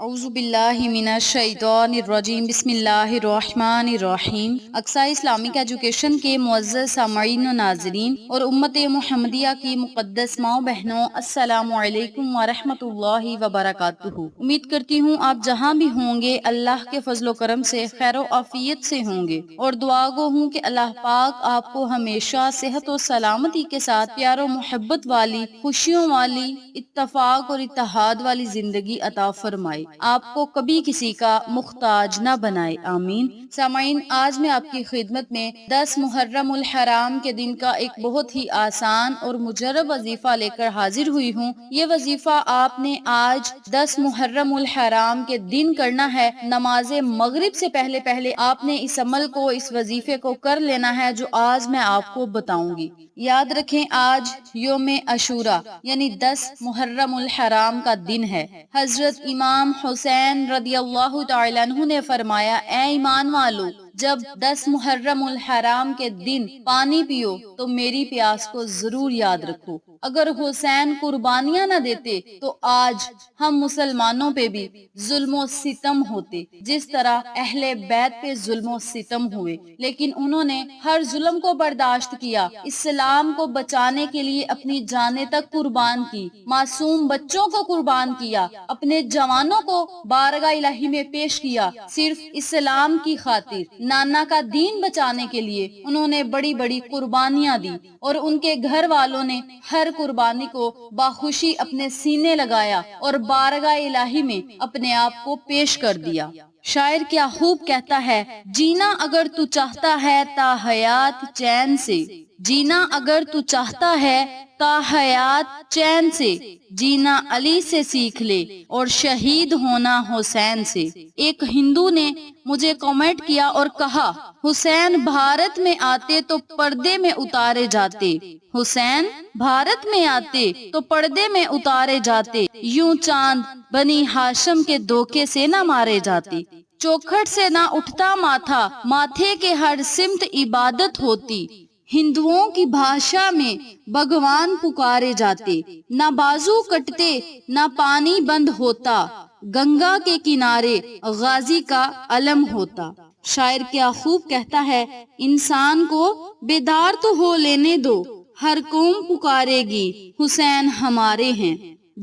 اعوذ باللہ من الشیطان الرجیم بسم اللہ الرحمن الرحیم۔ اقصی اسلامک ایجوکیشن کے معزز سامعین و ناظرین اور امت محمدیہ کی مقدس ماؤں بہنوں، السلام علیکم ورحمۃ اللہ وبرکاتہ۔ امید کرتی ہوں آپ جہاں بھی ہوں گے اللہ کے فضل و کرم سے خیر و عافیت سے ہوں گے، اور دعا گو ہوں کہ اللہ پاک آپ کو ہمیشہ صحت و سلامتی کے ساتھ پیار و محبت والی، خوشیوں والی، اتفاق اور اتحاد والی زندگی عطا فرمائے، آپ کو کبھی کسی کا محتاج نہ بنائے، آمین۔ سامعین، آج میں آپ کی خدمت میں 10 محرم الحرام کے دن کا ایک بہت ہی آسان اور مجرب وظیفہ لے کر حاضر ہوئی ہوں۔ یہ وظیفہ آپ نے آج 10 محرم الحرام کے دن کرنا ہے۔ نماز مغرب سے پہلے آپ نے اس عمل کو، اس وظیفے کو کر لینا ہے جو آج میں آپ کو بتاؤں گی۔ یاد رکھیں، آج یوم عاشوراء یعنی 10 محرم الحرام کا دن ہے۔ حضرت امام حسین رضی اللہ تعالیٰ عنہ نے فرمایا، اے ایمان والو، جب 10 محرم الحرام کے دن پانی پیو تو میری پیاس کو ضرور یاد رکھو۔ اگر حسین قربانیاں نہ دیتے تو آج ہم مسلمانوں پہ بھی ظلم و ستم ہوتے، جس طرح اہل بیت پہ ظلم و ستم ہوئے، لیکن انہوں نے ہر ظلم کو برداشت کیا، اسلام کو بچانے کے لیے اپنی جانیں تک قربان کی، معصوم بچوں کو قربان کیا، اپنے جوانوں کو بارگاہ الہی میں پیش کیا، صرف اسلام کی خاطر، نانا کا دین بچانے کے لیے انہوں نے بڑی بڑی قربانیاں دی، اور ان کے گھر والوں نے ہر قربانی کو باخوشی اپنے سینے لگایا اور بارگاہ الہی میں اپنے آپ کو پیش کر دیا۔ شاعر کیا خوب کہتا ہے، جینا اگر تو چاہتا ہے تا حیات چین سے، جینا اگر تو چاہتا ہے تا حیات چین سے، جینا علی سے سیکھ لے اور شہید ہونا حسین سے۔ ایک ہندو نے مجھے کامنٹ کیا اور کہا، حسین بھارت میں آتے تو پردے میں اتارے جاتے، حسین بھارت میں آتے تو پردے میں اتارے جاتے، یوں چاند بنی ہاشم کے دھوکے سے نہ مارے جاتے، چوکھٹ سے نہ اٹھتا ماتھا، ماتھے کے ہر سمت عبادت ہوتی، ہندوؤں کی بھاشا میں بھگوان پکارے جاتے، نہ بازو کٹتے نہ پانی بند ہوتا، گنگا کے کنارے غازی کا علم ہوتا۔ شاعر کیا خوب کہتا ہے، انسان کو بیدار تو ہو لینے دو، ہر قوم پکارے گی حسین ہمارے ہیں،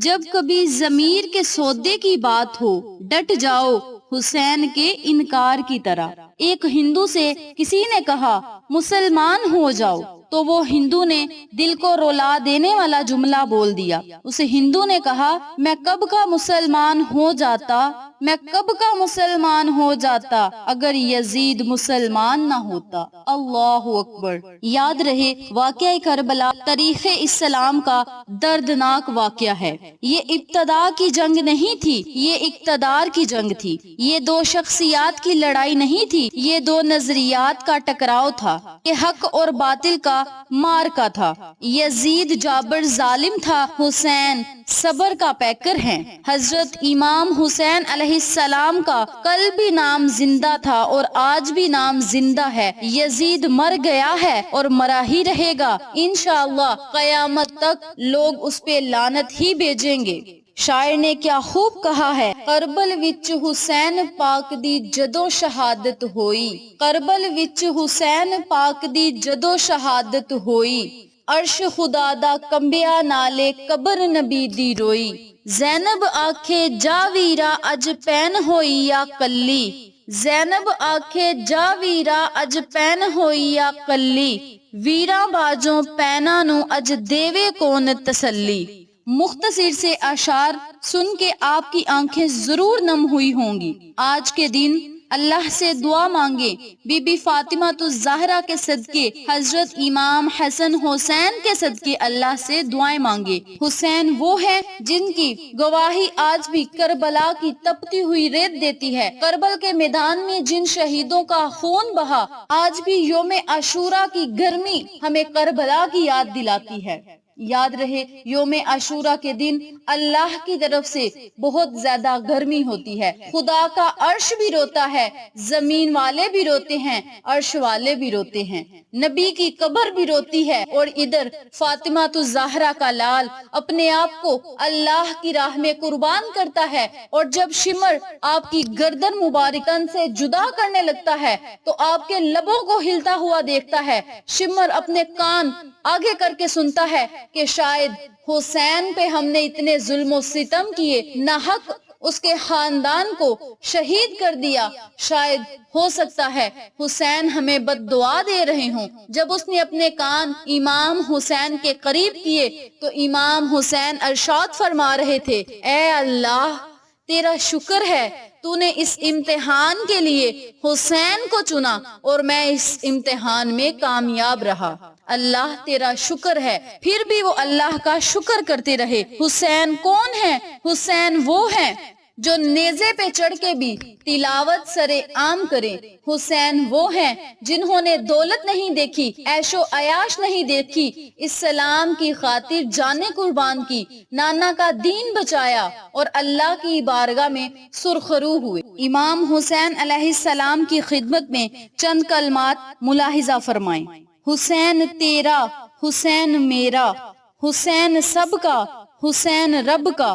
جب کبھی ضمیر کے سودے کی بات ہو ڈٹ جاؤ حسین کے انکار کی طرح۔ ایک ہندو سے کسی نے کہا، مسلمان ہو جاؤ، تو وہ ہندو نے دل کو رولا دینے والا جملہ بول دیا۔ اسے ہندو نے کہا، میں کب کا مسلمان ہو جاتا، میں کب کا مسلمان ہو جاتا اگر یزید مسلمان نہ ہوتا۔ اللہ اکبر۔ یاد رہے، واقعہ کربلا تاریخ اسلام کا دردناک واقعہ ہے۔ یہ ابتدا کی جنگ نہیں تھی، یہ اقتدار کی جنگ تھی۔ یہ دو شخصیات کی لڑائی نہیں تھی، یہ دو نظریات کا ٹکراؤ تھا، یہ حق اور باطل کا معرکہ تھا۔ یزید جابر ظالم تھا، حسین صبر کا پیکر ہیں۔ حضرت امام حسین علیہ السلام کا کل بھی نام زندہ تھا اور آج بھی نام زندہ ہے۔ یزید مر گیا ہے اور مرا ہی رہے گا، انشاءاللہ قیامت تک لوگ اس پہ لعنت ہی بھیجیں گے۔ شاعر نے کیا خوب کہا ہے، کربل وچ حسین پاک دی جدو شہادت ہوئی، کربل وچ حسین پاک دی جدو شہادت ہوئی، عرش خدا دا کمبیا نالے قبر نبی دی روئی، زینب آکھے جا ویرا اج پین ہوئی یا کلی، زینب آکھے جا ویرا اج پین ہوئی یا کلی، ویراں باجوں پینا نو اج دیوے کون تسلی۔ مختصر سے اشعار سن کے آپ کی آنکھیں ضرور نم ہوئی ہوں گی۔ آج کے دن اللہ سے دعا مانگے، بی بی فاطمہ الزہرا کے صدقے، حضرت امام حسن حسین کے صدقے اللہ سے دعائیں مانگے۔ حسین وہ ہیں جن کی گواہی آج بھی کربلا کی تپتی ہوئی ریت دیتی ہے۔ کربل کے میدان میں جن شہیدوں کا خون بہا، آج بھی یوم عاشوراء کی گرمی ہمیں کربلا کی یاد دلاتی ہے۔ یاد رہے یوم عاشورہ کے دن اللہ کی طرف سے بہت زیادہ گرمی ہوتی ہے، خدا کا عرش بھی روتا ہے، زمین والے بھی روتے ہیں، عرش والے بھی روتے ہیں، نبی کی قبر بھی روتی ہے، اور ادھر فاطمہ الزہرا کا لال اپنے آپ کو اللہ کی راہ میں قربان کرتا ہے، اور جب شمر آپ کی گردن مبارکن سے جدا کرنے لگتا ہے تو آپ کے لبوں کو ہلتا ہوا دیکھتا ہے، شمر اپنے کان آگے کر کے سنتا ہے کہ شاید حسین پہ ہم نے اتنے ظلم و ستم کیے، ناحق اس کے خاندان کو شہید کر دیا، شاید ہو سکتا ہے حسین ہمیں بد دعا دے رہے ہوں۔ جب اس نے اپنے کان امام حسین کے قریب کیے تو امام حسین ارشاد فرما رہے تھے، اے اللہ تیرا شکر ہے تو نے اس امتحان کے لیے حسین کو چنا اور میں اس امتحان میں کامیاب رہا، اللہ تیرا شکر ہے۔ پھر بھی وہ اللہ کا شکر کرتے رہے۔ حسین کون ہے؟ حسین وہ ہے جو نیزے پہ چڑھ کے بھی تلاوت سرے عام کریں، حسین وہ ہیں جنہوں نے دولت نہیں دیکھی، عیش و عیاش نہیں دیکھی، اسلام کی خاطر جانیں قربان کی، نانا کا دین بچایا اور اللہ کی بارگاہ میں سرخرو ہوئے۔ امام حسین علیہ السلام کی خدمت میں چند کلمات ملاحظہ فرمائیں۔ حسین تیرا، حسین میرا، حسین سب کا، حسین رب کا،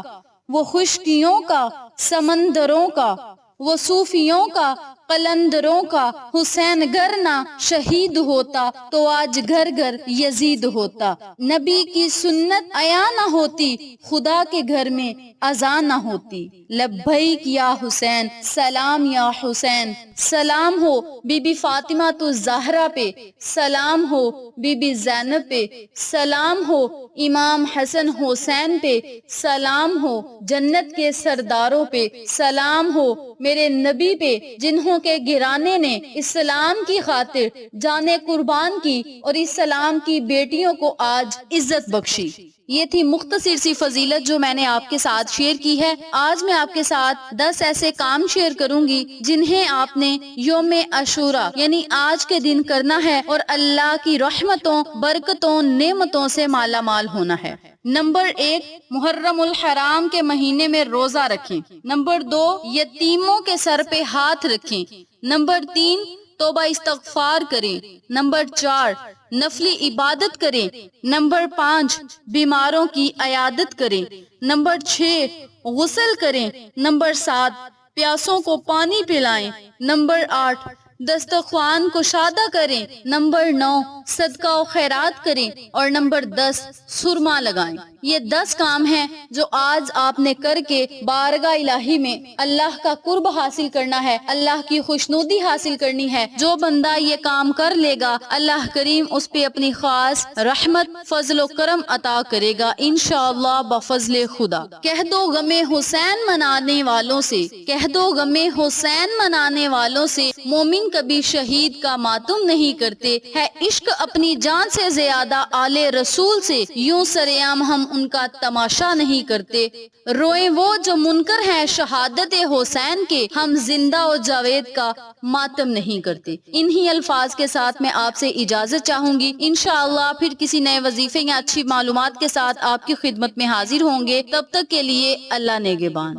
وہ خشکیوں کا سمندروں کا، وہ صوفیوں کا قلندروں کا، حسین گر نہ شہید ہوتا تو آج گھر گھر یزید ہوتا، نبی کی سنت عیا نہ ہوتی، خدا کے گھر میں اذان نہ ہوتی۔ لبیک یا حسین، سلام یا حسین، سلام ہو بی بی فاطمہ الزہرا پہ، سلام ہو بی بی زینب پہ، سلام ہو امام حسن حسین پہ، سلام ہو جنت کے سرداروں پہ، سلام ہو میرے نبی پہ جنہوں کے گھرانے نے اسلام کی خاطر جانیں قربان کی اور اسلام کی بیٹیوں کو آج عزت بخشی۔ یہ تھی مختصر سی فضیلت جو میں نے آپ کے ساتھ شیئر کی ہے۔ آج میں آپ کے ساتھ 10 ایسے کام شیئر کروں گی جنہیں آپ نے یوم عاشورہ یعنی آج کے دن کرنا ہے اور اللہ کی رحمتوں، برکتوں، نعمتوں سے مالا مال ہونا ہے۔ نمبر 1، محرم الحرام کے مہینے میں روزہ رکھیں۔ نمبر 2، یتیموں کے سر پہ ہاتھ رکھیں۔ نمبر 3، توبہ استغفار کریں۔ نمبر 4، نفلی عبادت کریں۔ نمبر 5، بیماروں کی عیادت کریں۔ نمبر 6، غسل کریں۔ نمبر 7، پیاسوں کو پانی پلائیں۔ نمبر 8، دسترخوان کشادہ کریں۔ نمبر 9، صدقہ و خیرات کریں۔ اور نمبر 10، سرما لگائیں۔ یہ 10 کام ہیں جو آج آپ نے کر کے بارگاہ الہی میں اللہ کا قرب حاصل کرنا ہے، اللہ کی خوشنودی حاصل کرنی ہے۔ جو بندہ یہ کام کر لے گا اللہ کریم اس پہ اپنی خاص رحمت، فضل و کرم عطا کرے گا انشاءاللہ بفضل خدا۔ کہہ دو غم حسین منانے والوں سے، کہہ دو غم حسین منانے والوں سے، مومن کبھی شہید کا ماتم نہیں کرتے، ہے عشق اپنی جان سے زیادہ آل رسول سے، یوں سرعام ہم ان کا تماشا نہیں کرتے، روئیں وہ جو منکر ہیں شہادت حسین کے، ہم زندہ و جاوید کا ماتم نہیں کرتے۔ انہی الفاظ کے ساتھ میں آپ سے اجازت چاہوں گی، انشاءاللہ پھر کسی نئے وظیفے یا اچھی معلومات کے ساتھ آپ کی خدمت میں حاضر ہوں گے، تب تک کے لیے اللہ نگہبان۔